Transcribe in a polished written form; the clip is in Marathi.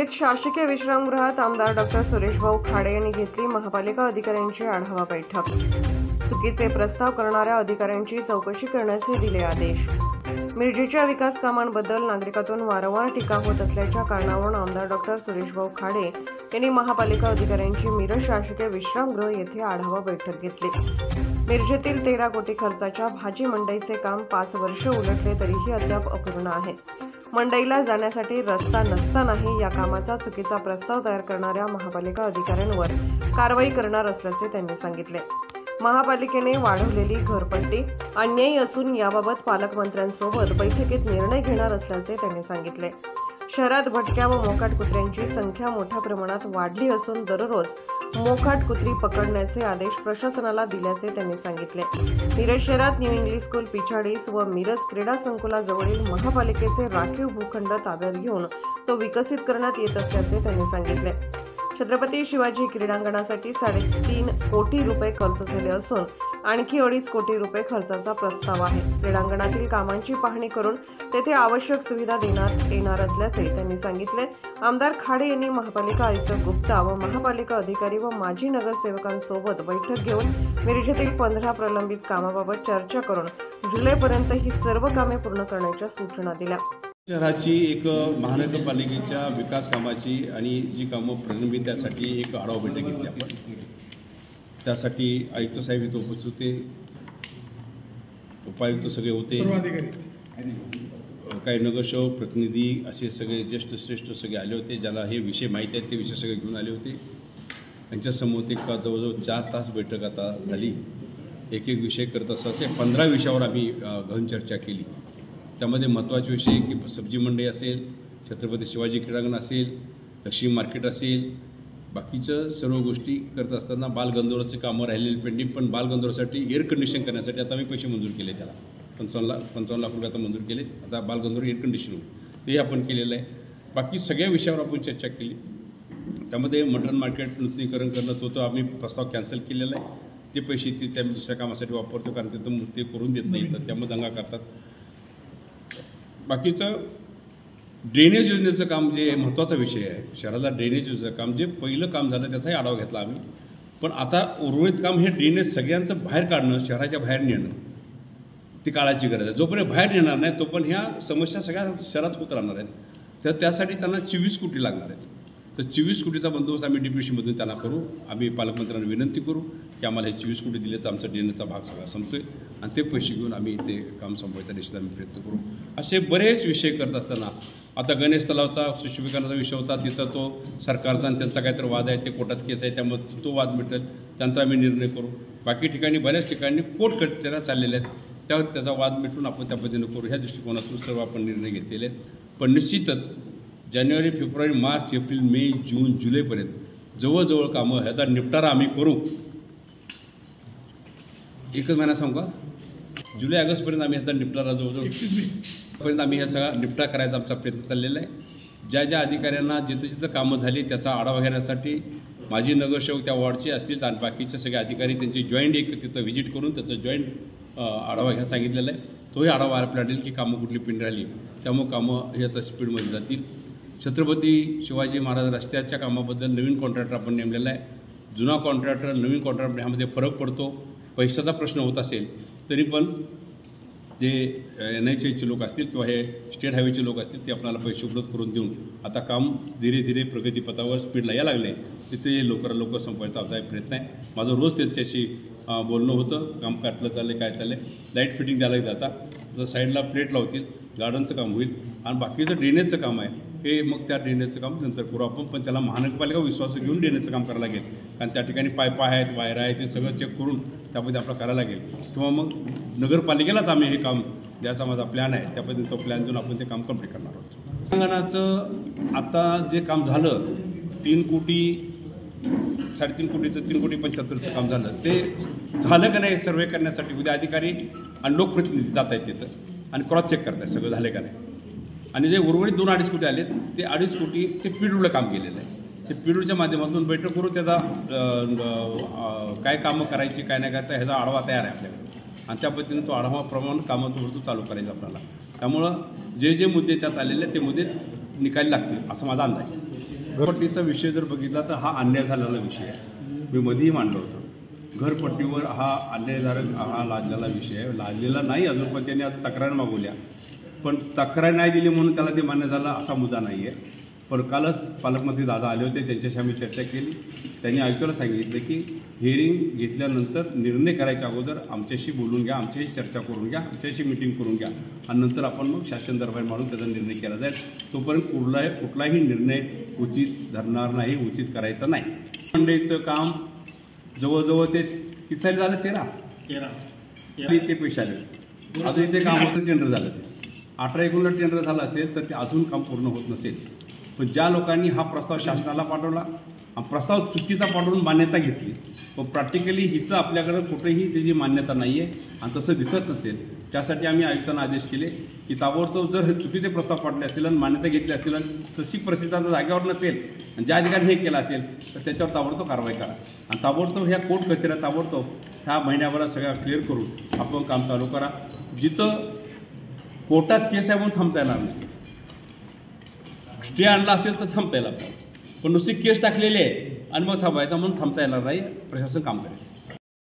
मुंबईत शासकीय विश्रामगृहात आमदार डॉक्टर सुरेशभाऊ खाडे यांनी घेतली महापालिका अधिकाऱ्यांची आढावा बैठक। चुकीचे प्रस्ताव करणाऱ्या अधिकाऱ्यांची चौकशी करण्याचे दिले आदेश। मिरजेच्या विकास कामांबद्दल नागरिकांतून वारंवार टीका होत असल्याच्या कारणावरून आमदार डॉक्टर सुरेशभाऊ खाडे यांनी महापालिका अधिकाऱ्यांची मिरज शासकीय विश्रामगृह येथे आढावा बैठक घेतली। मिरजेतील 13 कोटी खर्चाच्या भाजी मंडईचे काम 5 वर्ष उलटले तरीही अद्याप अपूर्ण आहे। मंडईला जाण्यासाठी रस्ता नसतानाही या कामाचा चुकीचा प्रस्ताव तयार करणाऱ्या महापालिका अधिकाऱ्यांवर कारवाई करणार असल्याचे त्यांनी सांगितले। महापालिकेने वाढवलेली घरपट्टी अन्यायी असून याबाबत पालकमंत्र्यांसोबत बैठकीत निर्णय घेणार असल्याचे त्यांनी सांगितले। शहरात भटक्या व मोकाट कुत्र्यांची संख्या मोठ्या प्रमाणात वाढली असून दररोज मोकाट कुत्री पकडण्याचे आदेश प्रशासनाला दिल्याचे त्यांनी सांगितले। मिरज शहरात न्यू इंग्लिश स्कूल पिछाडीस व मिरज क्रीडा संकुलाजवळील महापालिकेचे राखीव भूखंड ताब्यात घेऊन तो विकसित करण्यात येत असल्याचे त्यांनी सांगितले। छत्रपती शिवाजी क्रीडांगणासाठी 3.5 कोटी रुपये खर्च झाले असून आणखी 2.5 कोटी रुपये खर्चाचा प्रस्ताव आहे। क्रीडांगणातील कामांची पाहणी करून तेथे आवश्यक सुविधा देण्यात येणार असल्याचे त्यांनी सांगितले। आमदार खाडे यांनी महापालिका आयुक्त गुप्ता व महापालिका अधिकारी व माजी नगरसेवकांसोबत बैठक घेऊन मिरजेतील 15 प्रलंबित कामाबाबत चर्चा करून जुलैपर्यंत ही सर्व कामे पूर्ण करण्याच्या सूचना दिल्या। शहराची एक महानगरपालिकेच्या विकास कामाची आणि जी कामं प्रलंबित त्यासाठी एक आढावा बैठक घेतली आपण। त्यासाठी आयुक्त साहेब इथे उपस्थित होते, उपायुक्त सगळे होते, काही नगरसेवक प्रतिनिधी असे सगळे ज्येष्ठ श्रेष्ठ सगळे आले होते। ज्याला हे विषय माहीत आहेत ते विषय सगळे घेऊन आले होते। त्यांच्यासमोर एक जवळजवळ 4 तास बैठक आता झाली। एक विषय करत असे 15 विषयावर आम्ही गहन चर्चा केली। त्यामध्ये महत्त्वाचे विषय की सब्जी मंडई असेल, छत्रपती शिवाजी क्रीडांगण असेल, लक्ष्मी मार्केट असेल, बाकीचं सर्व गोष्टी करत असताना बालगंधर्वाचे कामं राहिलेली पेंडिंग, पण बालगंधर्वासाठी एअर कंडिशन करण्यासाठी आता आम्ही पैसे मंजूर केले। त्याला 55 लाख रुपये आता मंजूर केले। आता बालगंधर्व एअर कंडिशन होईल ते आपण केलेलं आहे। बाकी सगळ्या विषयावर आपण चर्चा केली। त्यामध्ये मटन मार्केट नूतनीकरण करणं तो आम्ही प्रस्ताव कॅन्सल केलेला आहे। ते पैसे ते त्या दुसऱ्या कामासाठी वापरतो, कारण तिथं ते करून देत नाही तर त्यामुळे दंगा करतात। बाकीचं ड्रेनेज योजनेचं काम जे महत्त्वाचा विषय आहे, शहराला ड्रेनेज योजनेचं काम जे पहिलं काम झालं त्याचाही आढावा घेतला आम्ही। पण आता उर्वरित काम हे ड्रेनेज सगळ्यांचं बाहेर काढणं, शहराच्या बाहेर नेणं ती काळाची गरज आहे। जोपर्यंत बाहेर नेणार नाही तोपर्यंत ह्या समस्या सगळ्या शहरात होत राहणार आहेत। तर त्यासाठी त्यांना 24 कोटी लागणार आहेत। तर 24 कोटीचा बंदोबस्त आम्ही DPCमधून त्यांना करू। आम्ही पालकमंत्र्यांना विनंती करू की आम्हाला हे 24 कोटी दिले तर आमचा ड्रेनेजचा भाग सगळा संपतोय आणि ते पैसे घेऊन आम्ही ते काम संपवायचा निश्चित आम्ही प्रयत्न करू। असे बरेच विषय करत असताना आता गणेश तलावचा सुशोभीकरणाचा विषय होता, तिथं तो सरकारचा आणि त्यांचा काहीतरी वाद आहे, ते कोर्टात केस आहे, त्यामुळे तो वाद मिटेल त्यांचा आम्ही निर्णय करू। बाकी ठिकाणी बऱ्याच ठिकाणी कोर्ट कचेऱ्या चाललेल्या आहेत, त्याचा वाद मिटून आपण त्या पद्धतीनं करू। ह्या दृष्टिकोनातून सर्व आपण निर्णय घेतलेले आहेत। पण निश्चितच जानेवारी, फेब्रुवारी, मार्च, एप्रिल, मे, जून, जुलैपर्यंत जवळजवळ कामं ह्याचा निपटारा आम्ही करू। एकच महिना सांगू का, जुलै ऑगस्टपर्यंत आम्ही ह्याचा निपटारा जवळजवळ 21 मेपर्यंत आम्ही ह्याचा निपटारा करायचा आमचा प्रयत्न चाललेला आहे। ज्या ज्या अधिकाऱ्यांना जिथं जिथं कामं झाली त्याचा आढावा घेण्यासाठी माजी नगरसेवक त्या वॉर्डचे असतील आणि बाकीचे सगळे अधिकारी त्यांची जॉईंट एक तिथं व्हिजिट करून त्याचं जॉईंट आढावा घ्या सांगितलेला आहे। तोही आढावा आपल्याला की कामं कुठली पिंड राहिली, त्यामुळे कामं हे आता स्पीडमध्ये जातील। छत्रपती शिवाजी महाराज रस्त्याच्या कामाबद्दल नवीन कॉन्ट्रॅक्टर आपण नेमलेला आहे। जुना कॉन्ट्रॅक्टर नवीन कॉन्ट्रॅक्टर ह्यामध्ये फरक पडतो। पैशाचा प्रश्न होत असेल तरी पण जे NHAचे लोक असतील किंवा हे स्टेट हायवेचे लोक असतील ते आपल्याला पैसे उपलब्ध करून देऊन आता काम धीरे धीरे प्रगतीपथावर स्पीडला यायला लागले, तिथे लवकर संपवायचा आमचा प्रयत्न आहे। माझं रोज त्यांच्याशी बोलणं होतं, काम काटलं चाललं काय चाललं आहे, लाईट फिटिंग द्यायला जाता तर साईडला प्लेट लावतील, गार्डनचं काम होईल आणि बाकीचं ड्रेनेजचं काम आहे हे मग त्या ड्रेनेजचं काम नंतर करू आपण। पण त्याला महानगरपालिका विश्वास घेऊन ड्रेनेजचं काम करायला लागेल, कारण त्या ठिकाणी पायपा आहेत, वायर आहेत, ते सगळं चेक करून त्यामध्ये आपल्याला करायला लागेल किंवा मग नगरपालिकेलाच आम्ही हे काम द्यायचा माझा प्लॅन आहे। त्या पद्धतीने तो प्लॅन देऊन आपण ते काम कंप्लीट करणार आहोत। तेलंगणाचं आता जे काम झालं 3 कोटी 3.5 कोटीचं 3.75 काम झालं, ते झालं का नाही सर्वे करण्यासाठी उद्या अधिकारी आणि लोकप्रतिनिधी जात आहेत तिथं आणि क्रॉस चेक करत आहेत सगळं झालं का नाही। आणि जे उर्वरित 2-2.5 कोटी आले ते 2.5 कोटी ते पीडब्ल्यूला काम केलेलं आहे। ते पीडब्ल्यूच्या माध्यमातून बैठक करून त्याचा काय कामं करायची काय नाही करायचं ह्याचा आढावा तयार आहे आपल्याकडे आणि त्या पद्धतीने तो आढावाप्रमाणे कामाचं चालू करायचं आपल्याला। त्यामुळं जे जे मुद्दे त्यात आलेले ते मुद्दे निकाली लागतील असं माझा अंदाज आहे। घरपट्टीचा विषय जर बघितला तर हा अन्याय झालेला विषय आहे. मी मध्येही मांडलं होतं. घरपट्टीवर हा अन्यायधारक हा लादलेला विषय आहे. लादलेला नाही अजून, पण त्यांनी आता तक्रार मागवल्या, पण तक्रार नाही दिली म्हणून त्याला ते मान्य झालं असा मुद्दा नाही आहे. पण कालच पालकमंत्री दादा आले होते, त्यांच्याशी आम्ही चर्चा केली. त्यांनी आयुक्ताला सांगितलं की हिअरिंग घेतल्यानंतर निर्णय करायच्या अगोदर आमच्याशी बोलून घ्या, आमच्याशी चर्चा करून घ्या, आमच्याशी मिटिंग करून घ्या आणि नंतर आपण मग शासन दरबार मारून त्याचा निर्णय केला जाईल. तोपर्यंत कुठलाही निर्णय उचित धरणार नाही, उचित करायचा नाही. मंडईचं काम जवळजवळ ते किती साली झालं, 13 ते पैसे आले. अजून इथे काम होतं, टेंडर झालं. ते 18-19 टेंडर झालं असेल तर ते अजून काम पूर्ण होत नसेल. पण ज्या लोकांनी हा प्रस्ताव शासनाला पाठवला, हा प्रस्ताव चुकीचा पाठवून मान्यता घेतली, पण प्रॅक्टिकली हिचं आपल्याकडं कुठेही त्याची मान्यता नाही आहे आणि तसं दिसत नसेल, त्यासाठी आम्ही आयुक्तांना आदेश केले की ताबडतोब जर हे चुकीचे प्रस्ताव पाठले असतील आणि मान्यता घेतली असतील आणि तशी परिस्थिती आता जागेवर नसेल आणि ज्या अधिकारी हे केलं असेल तर त्याच्यावर ताबडतोब कारवाई करा आणि ताबडतोब ह्या कोर्ट कचेऱ्या ताबडतोब ह्या महिन्याभरात सगळ्या क्लिअर करून आपण काम चालू करा. जिथं कोर्टात केस आहे म्हणून थांबता येणार नाही. स्टे आणला असेल तर थांबता येईल, पण नुसती केस टाकलेली आहे आणि मग थांबायचा म्हणून थांबता येणार नाही. प्रशासन काम करेल.